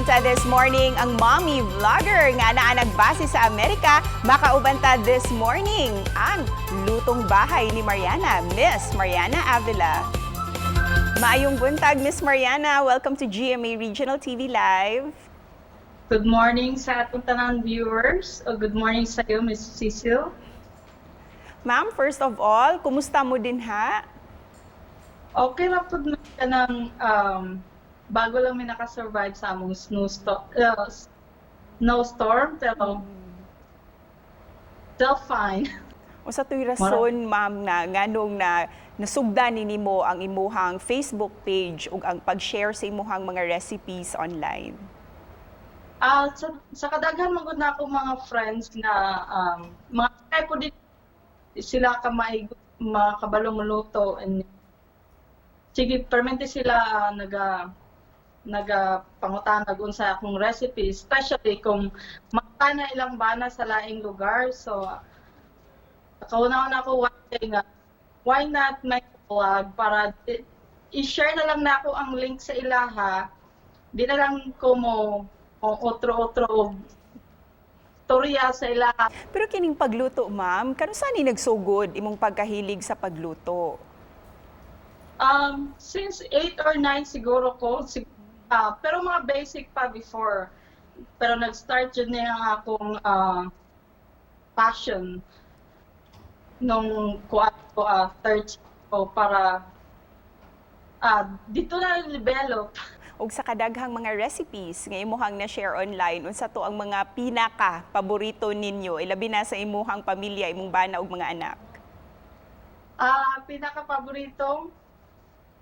Makauban ta this morning ang mommy vlogger nga naa nagbase sa Amerika. Makauban ta this morning ang lutong bahay ni Mariana, Miss Mariana Avila. Maayong buntag, Miss Mariana. Welcome to GMA Regional TV Live. Good morning sa atong tanang viewers. O good morning sa iyo, Miss Cecil. Ma'am, first of all, kumusta mo din ha? Okay lang po na ka ng bago lang may nakasurvive sa among snowstorm, pero still fine. O sa tuy rason, ma'am, na nganong na nasugdan nimo ang imuhang Facebook page ug ang pag-share sa imuhang mga recipes online? Sa kadaghan magud na ako mga friends na mga kay po din sila ka makabalo muluto, and sige permente sila nagapangutanag unsa akong recipe, especially kung makana ilang bana sa laing lugar. So kauna-una ko nga why not make vlog para i-share na lang na ako ang link sa ilaha, di na lang ko mo otro storya sa ilaha. Pero kining pagluto, ma'am, kano saan ni nagsugod imong pagkahilig sa pagluto? Since 8 or 9 siguro ko, pero mga basic pa before. Pero nag-start yun na yung akong passion nung third ko para dito na develop. Og sa kadaghang mga recipes nga imuhang na-share online, unsa to ang mga pinaka paborito ninyo, ilabi na sa imuhang pamilya, imong bana ug mga anak? Pinaka paboritong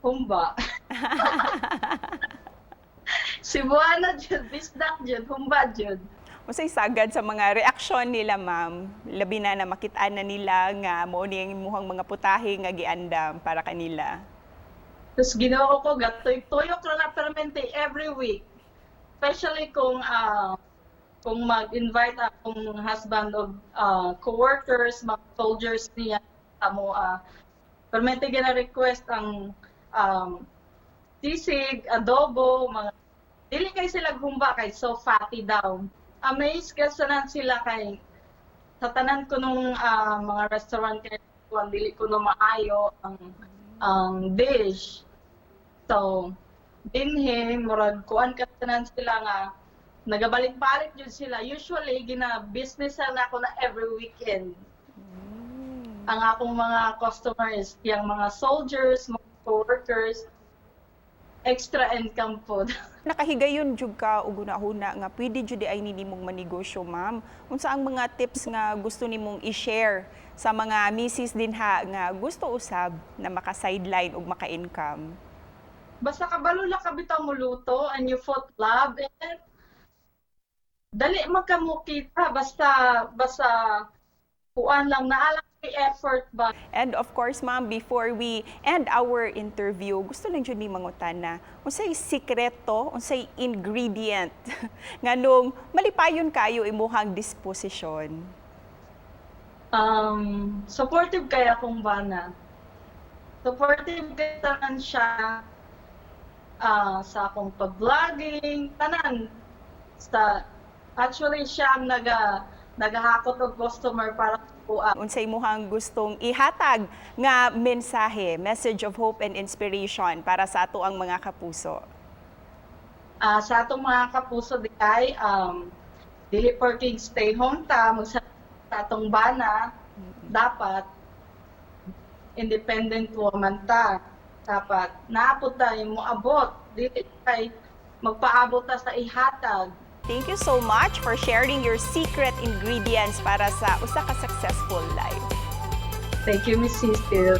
humba. Cebuana jud, bisdak jud, humba jud. Unsay sagad sa mga reaksyon nila, ma'am? Labi na makit-an na nila nga mao ni ang imuhang mga putahe nga giandam para kanila. Tapos ginoo ko tuyok ra na permente every week. Especially kung mag-invite akong husband o co-workers, mga soldiers niya amo permente gina request ang sisig, adobo, mga dili kay sila humba kay so fatty daw. Amazed kasi sila kay sa tanan ko nung mga restaurant kay dili ko no maayo ang dish. So dinhi murag kuan ka tanan sila nga nagabalik-balik jud sila. Usually gina-business na ako na every weekend. Ang akong mga customers, yung mga soldiers, mga co-workers, extra income po. Nakahigayon jud ka og una-una nga pwede jud ay nimong manegosyo, ma'am. Unsa ang mga tips nga gusto nimong i-share sa mga misis din ha nga gusto usab na maka-sideline ug maka-income? Basta kabalo lang ka bitaw mo luto and you put love in it. Dali magkamukita basta kuan lang naalang effort ba. And of course, ma'am, before we end our interview, gusto lang jud ni mangutana, unsay sikreto, unsay ingredient nganong malipayon kayo imuhang disposisyon? Supportive kaya akong bana. Supportive kaya tanan siya sa akong pag-vlogging, tanan. Actually siya ang nagahakot og customer para unsay imuhang gustong ihatag nga mensahe, message of hope and inspiration para sa ato ang mga kapuso? Sa atong mga kapuso di ay dili porking stay home ta sa atong bana, dapat independent woman ta. Dapat naapod tayo mo abot, dili kay magpaabot ta sa ihatag. Thank you so much for sharing your secret ingredients para sa usa ka successful life. Thank you, Miss Cecil.